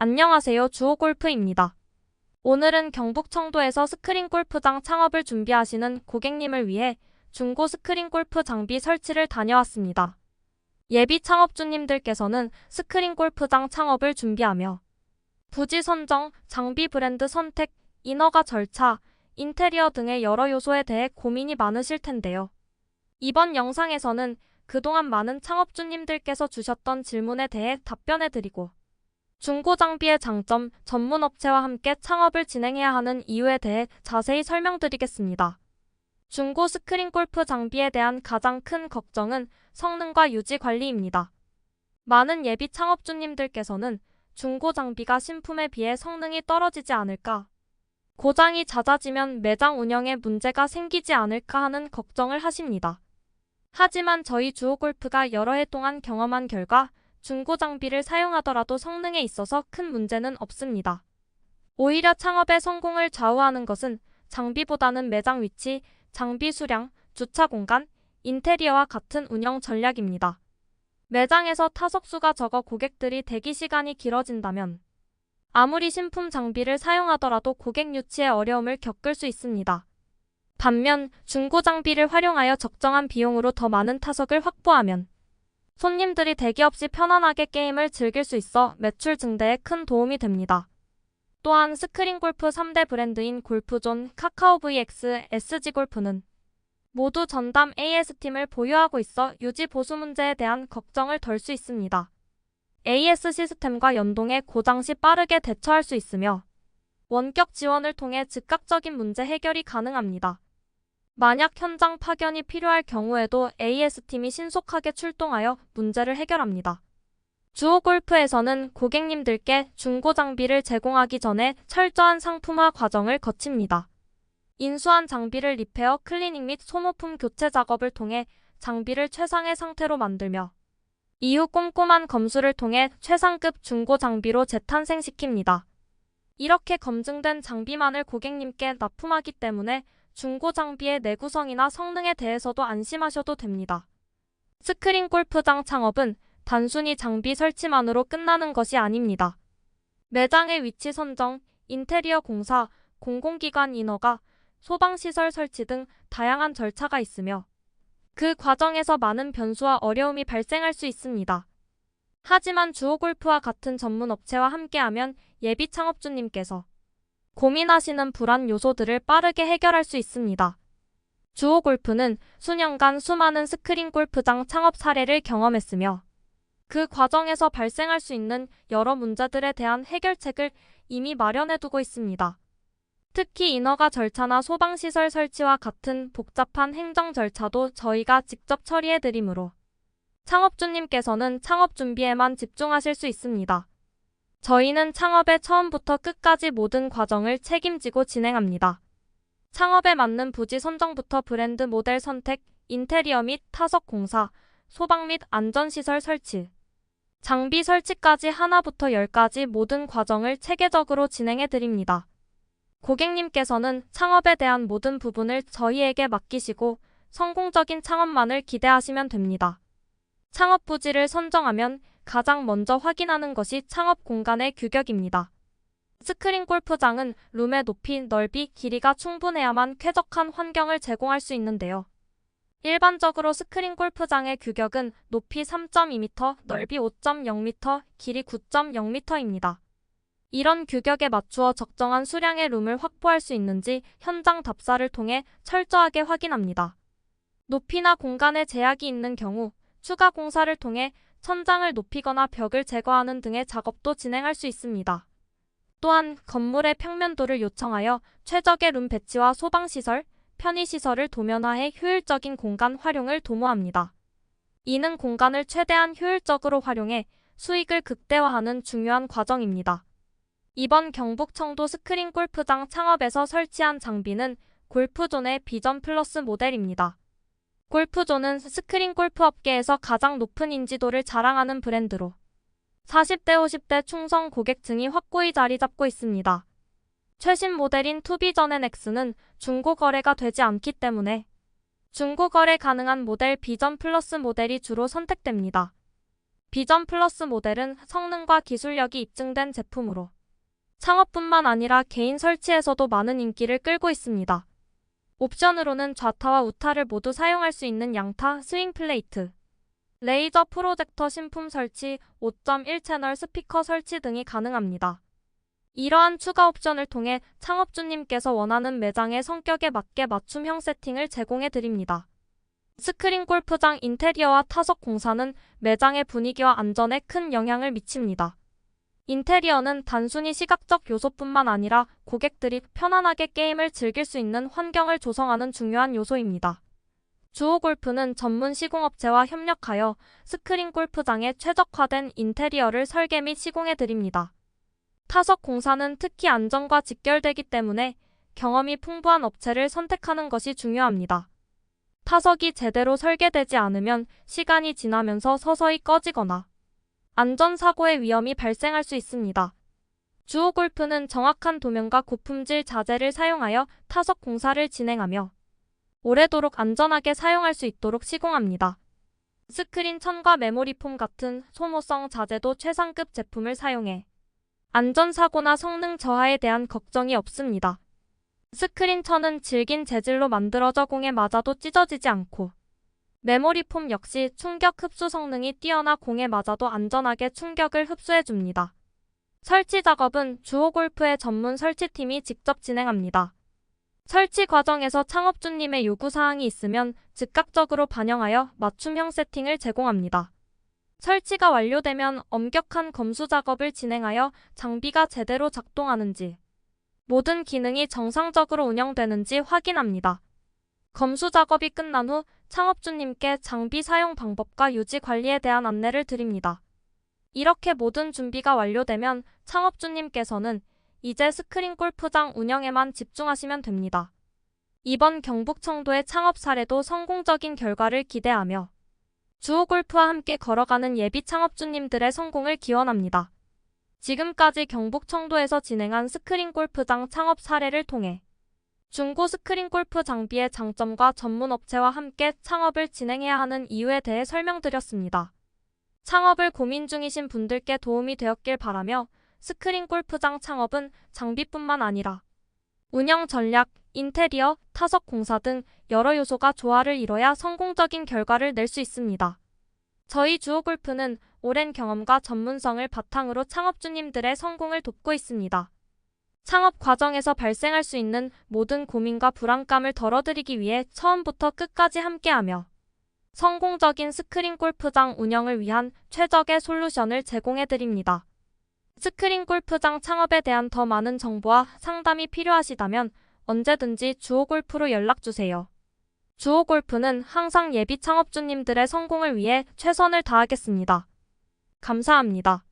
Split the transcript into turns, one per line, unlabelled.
안녕하세요. 주호골프입니다. 오늘은 경북 청도에서 스크린 골프장 창업을 준비하시는 고객님을 위해 중고 스크린 골프 장비 설치를 다녀왔습니다. 예비 창업주님들께서는 스크린 골프장 창업을 준비하며 부지 선정, 장비 브랜드 선택, 인허가 절차, 인테리어 등의 여러 요소에 대해 고민이 많으실 텐데요. 이번 영상에서는 그동안 많은 창업주님들께서 주셨던 질문에 대해 답변해드리고 중고 장비의 장점, 전문 업체와 함께 창업을 진행해야 하는 이유에 대해 자세히 설명드리겠습니다. 중고 스크린 골프 장비에 대한 가장 큰 걱정은 성능과 유지 관리입니다. 많은 예비 창업주님들께서는 중고 장비가 신품에 비해 성능이 떨어지지 않을까, 고장이 잦아지면 매장 운영에 문제가 생기지 않을까 하는 걱정을 하십니다. 하지만 저희 주호골프가 여러 해 동안 경험한 결과 중고 장비를 사용하더라도 성능에 있어서 큰 문제는 없습니다. 오히려 창업의 성공을 좌우하는 것은 장비보다는 매장 위치, 장비 수량, 주차 공간, 인테리어와 같은 운영 전략입니다. 매장에서 타석수가 적어 고객들이 대기 시간이 길어진다면 아무리 신품 장비를 사용하더라도 고객 유치에 어려움을 겪을 수 있습니다. 반면 중고 장비를 활용하여 적정한 비용으로 더 많은 타석을 확보하면 손님들이 대기 없이 편안하게 게임을 즐길 수 있어 매출 증대에 큰 도움이 됩니다. 또한 스크린 골프 3대 브랜드인 골프존, 카카오 VX, SG골프는 모두 전담 AS팀을 보유하고 있어 유지 보수 문제에 대한 걱정을 덜 수 있습니다. AS 시스템과 연동해 고장 시 빠르게 대처할 수 있으며 원격 지원을 통해 즉각적인 문제 해결이 가능합니다. 만약 현장 파견이 필요할 경우에도 AS팀이 신속하게 출동하여 문제를 해결합니다. 주호골프에서는 고객님들께 중고 장비를 제공하기 전에 철저한 상품화 과정을 거칩니다. 인수한 장비를 리페어, 클리닝 및 소모품 교체 작업을 통해 장비를 최상의 상태로 만들며 이후 꼼꼼한 검수를 통해 최상급 중고 장비로 재탄생시킵니다. 이렇게 검증된 장비만을 고객님께 납품하기 때문에 중고 장비의 내구성이나 성능에 대해서도 안심하셔도 됩니다. 스크린 골프장 창업은 단순히 장비 설치만으로 끝나는 것이 아닙니다. 매장의 위치 선정, 인테리어 공사, 공공기관 인허가, 소방시설 설치 등 다양한 절차가 있으며 그 과정에서 많은 변수와 어려움이 발생할 수 있습니다. 하지만 주호골프와 같은 전문 업체와 함께하면 예비 창업주님께서 고민하시는 불안 요소들을 빠르게 해결할 수 있습니다. 주호골프는 수년간 수많은 스크린 골프장 창업 사례를 경험했으며 그 과정에서 발생할 수 있는 여러 문제들에 대한 해결책을 이미 마련해두고 있습니다. 특히 인허가 절차나 소방시설 설치와 같은 복잡한 행정 절차도 저희가 직접 처리해드리므로 창업주님께서는 창업 준비에만 집중하실 수 있습니다. 저희는 창업의 처음부터 끝까지 모든 과정을 책임지고 진행합니다. 창업에 맞는 부지 선정부터 브랜드 모델 선택, 인테리어 및 타석 공사, 소방 및 안전시설 설치, 장비 설치까지 하나부터 10까지 모든 과정을 체계적으로 진행해드립니다. 고객님께서는 창업에 대한 모든 부분을 저희에게 맡기시고 성공적인 창업만을 기대하시면 됩니다. 창업 부지를 선정하면 가장 먼저 확인하는 것이 창업 공간의 규격입니다. 스크린 골프장은 룸의 높이, 넓이, 길이가 충분해야만 쾌적한 환경을 제공할 수 있는데요. 일반적으로 스크린 골프장의 규격은 높이 3.2m, 넓이 5.0m, 길이 9.0m입니다. 이런 규격에 맞추어 적정한 수량의 룸을 확보할 수 있는지 현장 답사를 통해 철저하게 확인합니다. 높이나 공간에 제약이 있는 경우 추가 공사를 통해 천장을 높이거나 벽을 제거하는 등의 작업도 진행할 수 있습니다. 또한 건물의 평면도를 요청하여 최적의 룸 배치와 소방시설, 편의시설을 도면화해 효율적인 공간 활용을 도모합니다. 이는 공간을 최대한 효율적으로 활용해 수익을 극대화하는 중요한 과정입니다. 이번 경북 청도 스크린 골프장 창업에서 설치한 장비는 골프존의 비전 플러스 모델입니다. 골프존은 스크린 골프 업계에서 가장 높은 인지도를 자랑하는 브랜드로 40대 50대 충성 고객층이 확고히 자리 잡고 있습니다. 최신 모델인 투비전 NX는 중고 거래가 되지 않기 때문에 중고 거래 가능한 모델 비전 플러스 모델이 주로 선택됩니다. 비전 플러스 모델은 성능과 기술력이 입증된 제품으로 창업뿐만 아니라 개인 설치에서도 많은 인기를 끌고 있습니다. 옵션으로는 좌타와 우타를 모두 사용할 수 있는 양타 스윙 플레이트, 레이저 프로젝터 신품 설치, 5.1채널 스피커 설치 등이 가능합니다. 이러한 추가 옵션을 통해 창업주님께서 원하는 매장의 성격에 맞게 맞춤형 세팅을 제공해 드립니다. 스크린 골프장 인테리어와 타석 공사는 매장의 분위기와 안전에 큰 영향을 미칩니다. 인테리어는 단순히 시각적 요소뿐만 아니라 고객들이 편안하게 게임을 즐길 수 있는 환경을 조성하는 중요한 요소입니다. 주호골프는 전문 시공업체와 협력하여 스크린 골프장에 최적화된 인테리어를 설계 및 시공해 드립니다. 타석 공사는 특히 안전과 직결되기 때문에 경험이 풍부한 업체를 선택하는 것이 중요합니다. 타석이 제대로 설계되지 않으면 시간이 지나면서 서서히 꺼지거나 안전사고의 위험이 발생할 수 있습니다. 주호골프는 정확한 도면과 고품질 자재를 사용하여 타석 공사를 진행하며 오래도록 안전하게 사용할 수 있도록 시공합니다. 스크린 천과 메모리폼 같은 소모성 자재도 최상급 제품을 사용해 안전사고나 성능 저하에 대한 걱정이 없습니다. 스크린 천은 질긴 재질로 만들어져 공에 맞아도 찢어지지 않고 메모리폼 역시 충격 흡수 성능이 뛰어나 공에 맞아도 안전하게 충격을 흡수해줍니다. 설치 작업은 주호골프의 전문 설치팀이 직접 진행합니다. 설치 과정에서 창업주님의 요구사항이 있으면 즉각적으로 반영하여 맞춤형 세팅을 제공합니다. 설치가 완료되면 엄격한 검수 작업을 진행하여 장비가 제대로 작동하는지, 모든 기능이 정상적으로 운영되는지 확인합니다. 검수 작업이 끝난 후 창업주님께 장비 사용 방법과 유지 관리에 대한 안내를 드립니다. 이렇게 모든 준비가 완료되면 창업주님께서는 이제 스크린 골프장 운영에만 집중하시면 됩니다. 이번 경북 청도의 창업 사례도 성공적인 결과를 기대하며 주호골프와 함께 걸어가는 예비 창업주님들의 성공을 기원합니다. 지금까지 경북 청도에서 진행한 스크린 골프장 창업 사례를 통해 중고 스크린 골프 장비의 장점과 전문 업체와 함께 창업을 진행해야 하는 이유에 대해 설명드렸습니다. 창업을 고민 중이신 분들께 도움이 되었길 바라며 스크린 골프장 창업은 장비뿐만 아니라 운영 전략, 인테리어, 타석 공사 등 여러 요소가 조화를 이뤄야 성공적인 결과를 낼 수 있습니다. 저희 주호골프는 오랜 경험과 전문성을 바탕으로 창업주님들의 성공을 돕고 있습니다. 창업 과정에서 발생할 수 있는 모든 고민과 불안감을 덜어드리기 위해 처음부터 끝까지 함께하며 성공적인 스크린 골프장 운영을 위한 최적의 솔루션을 제공해드립니다. 스크린 골프장 창업에 대한 더 많은 정보와 상담이 필요하시다면 언제든지 주호골프로 연락주세요. 주호골프는 항상 예비 창업주님들의 성공을 위해 최선을 다하겠습니다. 감사합니다.